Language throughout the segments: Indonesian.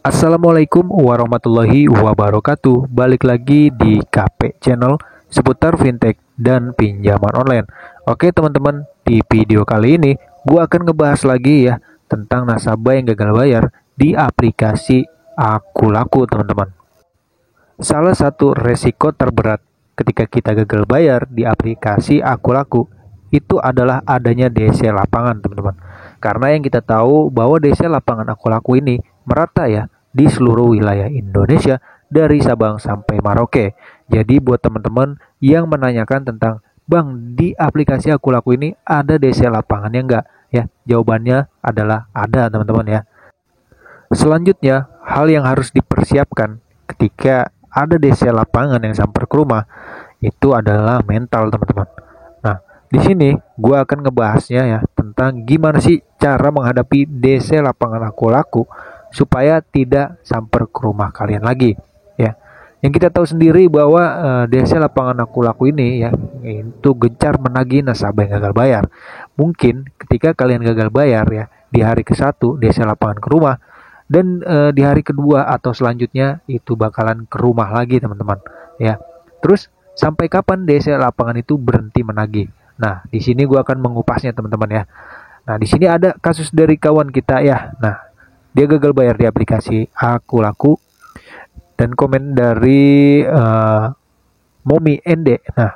Assalamualaikum warahmatullahi wabarakatuh. Balik lagi di KP Channel seputar fintech dan pinjaman online. Oke teman-teman, di video kali ini gua akan ngebahas lagi ya tentang nasabah yang gagal bayar di aplikasi Akulaku teman-teman. Salah satu resiko terberat ketika kita gagal bayar di aplikasi Akulaku itu adalah adanya DC lapangan teman-teman. Karena yang kita tahu bahwa DC lapangan Akulaku ini merata ya di seluruh wilayah Indonesia dari Sabang sampai Merauke. Jadi buat teman-teman yang menanyakan tentang Bang, di aplikasi Akulaku ini ada DC lapangannya enggak? Ya, jawabannya adalah ada teman-teman ya. Selanjutnya, hal yang harus dipersiapkan ketika ada DC lapangan yang samper ke rumah itu adalah mental teman-teman. Nah, di sini gue akan ngebahasnya ya tentang gimana sih cara menghadapi DC lapangan Akulaku supaya tidak samper ke rumah kalian lagi ya. Yang kita tahu sendiri bahwa DC lapangan Akulaku ini ya itu gencar menagih nasabah yang gagal bayar. Mungkin ketika kalian gagal bayar ya di hari ke-1 DC lapangan ke rumah dan di hari kedua atau selanjutnya itu bakalan ke rumah lagi teman-teman ya. Terus sampai kapan DC lapangan itu berhenti menagih? Nah, di sini gue akan mengupasnya teman-teman ya. Nah, di sini ada kasus dari kawan kita ya. Nah, dia gagal bayar di aplikasi Akulaku dan komen dari Momi Ende. Nah,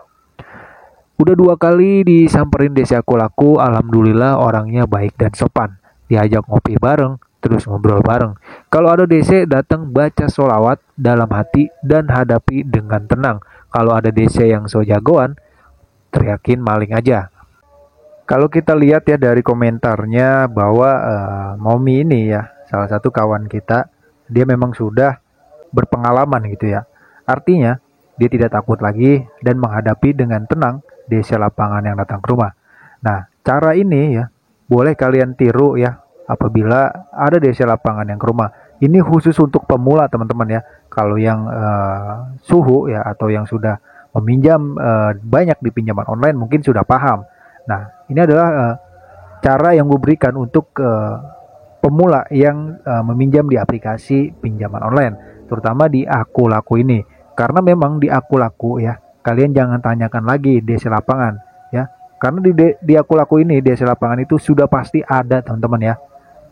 udah 2 kali disamperin DC Akulaku, alhamdulillah orangnya baik dan sopan. Diajak ngopi bareng, terus ngobrol bareng. Kalau ada DC datang baca sholawat dalam hati dan hadapi dengan tenang. Kalau ada DC yang so jagoan, teriakin maling aja. Kalau kita lihat ya dari komentarnya bahwa Momi ini ya salah satu kawan kita, dia memang sudah berpengalaman gitu ya. Artinya dia tidak takut lagi dan menghadapi dengan tenang DC lapangan yang datang ke rumah. Nah, cara ini ya boleh kalian tiru ya apabila ada DC lapangan yang ke rumah. Ini khusus untuk pemula teman-teman ya. Kalau yang suhu ya atau yang sudah meminjam banyak di pinjaman online mungkin sudah paham. Nah, ini adalah cara yang gue berikan untuk pemula yang meminjam di aplikasi pinjaman online, terutama di Akulaku ini. Karena memang di Akulaku ya, kalian jangan tanyakan lagi DC lapangan ya. Karena di Akulaku ini DC lapangan itu sudah pasti ada teman-teman ya.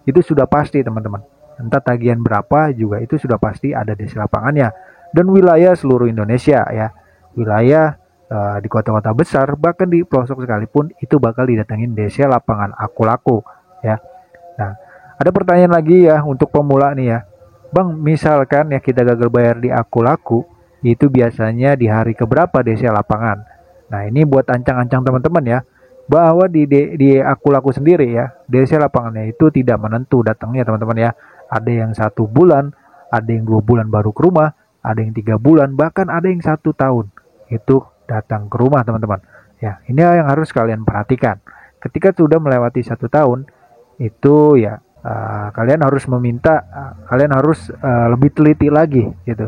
Itu sudah pasti teman-teman. Entah tagihan berapa juga itu sudah pasti ada DC lapangannya. Dan wilayah seluruh Indonesia ya. Wilayah di kota-kota besar bahkan di pelosok sekalipun itu bakal didatengin DC lapangan Akulaku ya. Nah, ada pertanyaan lagi ya untuk pemula nih ya. Bang, misalkan ya kita gagal bayar di Akulaku, itu biasanya di hari keberapa DC lapangan? Nah, ini buat ancang-ancang teman-teman ya, bahwa di Akulaku sendiri ya, DC lapangannya itu tidak menentu datangnya teman-teman ya. Ada yang 1 bulan, ada yang 2 bulan baru ke rumah, ada yang 3 bulan, bahkan ada yang 1 tahun itu datang ke rumah teman-teman. Ya, ini yang harus kalian perhatikan. Ketika sudah melewati 1 tahun, itu ya kalian harus meminta, kalian harus lebih teliti lagi gitu.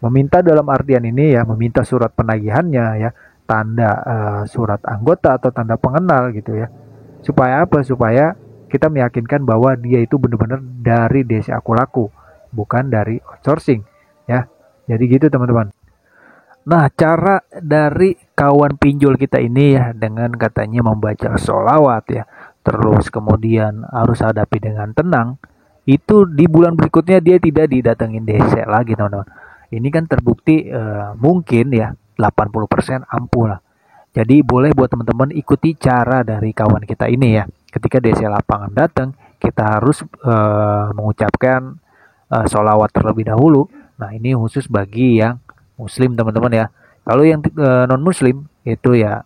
Meminta dalam artian ini ya, meminta surat penagihannya ya, tanda surat anggota atau tanda pengenal gitu ya. Supaya apa? Supaya kita meyakinkan bahwa dia itu benar-benar dari DC Akulaku, bukan dari outsourcing ya. Jadi gitu teman-teman. Nah, cara dari kawan pinjol kita ini ya dengan katanya membaca sholawat ya, terus kemudian harus hadapi dengan tenang, itu di bulan berikutnya dia tidak didatengin DC lagi teman-teman. Ini kan terbukti mungkin ya 80% ampuh lah. Jadi boleh buat teman-teman ikuti cara dari kawan kita ini ya. Ketika DC lapangan datang, kita harus mengucapkan sholawat terlebih dahulu. Nah, ini khusus bagi yang muslim teman-teman ya. Kalau yang non muslim itu ya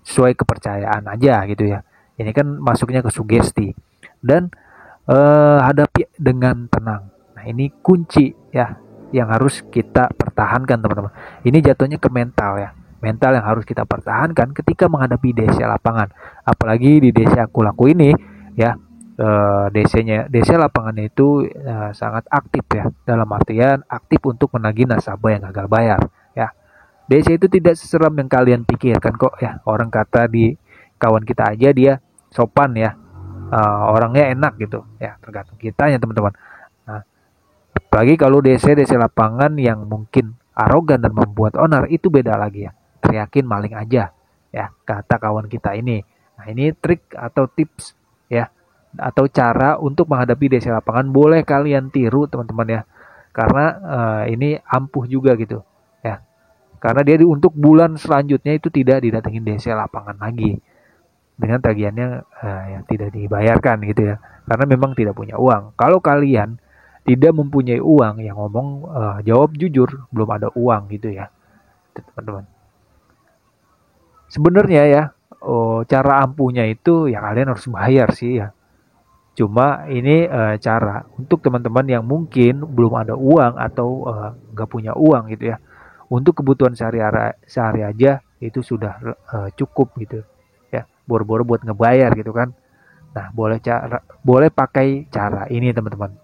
sesuai kepercayaan aja gitu ya. Ini kan masuknya ke sugesti dan hadapi dengan tenang. Nah, ini kunci ya yang harus kita pertahankan teman-teman. Ini jatuhnya ke mental ya. Mental yang harus kita pertahankan ketika menghadapi DC lapangan. Apalagi di DC Akulaku ini ya, DC lapangannya itu sangat aktif ya, dalam artian aktif untuk menagih nasabah yang gagal bayar ya. DC itu tidak seseram yang kalian pikirkan kok ya. Orang kata di kawan kita aja dia sopan ya, orangnya enak gitu ya, tergantung kitanya teman-teman. Nah, Apalagi kalau DC lapangan yang mungkin arogan dan membuat onar, itu beda lagi ya. Teriakin maling aja ya, kata kawan kita ini. Nah, ini trik atau tips ya, atau cara untuk menghadapi DC lapangan, boleh kalian tiru teman-teman ya. Karena ini ampuh juga gitu ya. Karena dia untuk bulan selanjutnya itu tidak didatengin DC lapangan lagi dengan tagihannya yang tidak dibayarkan gitu ya. Karena memang tidak punya uang. Kalau kalian tidak mempunyai uang, yang ngomong jawab jujur, belum ada uang gitu ya, teman-teman. Sebenarnya ya, cara ampuhnya itu ya kalian harus bayar sih ya. Cuma ini cara untuk teman-teman yang mungkin belum ada uang atau nggak punya uang gitu ya. Untuk kebutuhan sehari aja itu sudah cukup gitu ya. Boro-boro buat ngebayar gitu kan. Nah, boleh pakai cara ini teman-teman.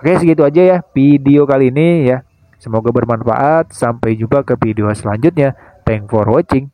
Oke, segitu aja ya video kali ini ya. Semoga bermanfaat. Sampai jumpa ke video selanjutnya. Thanks for watching.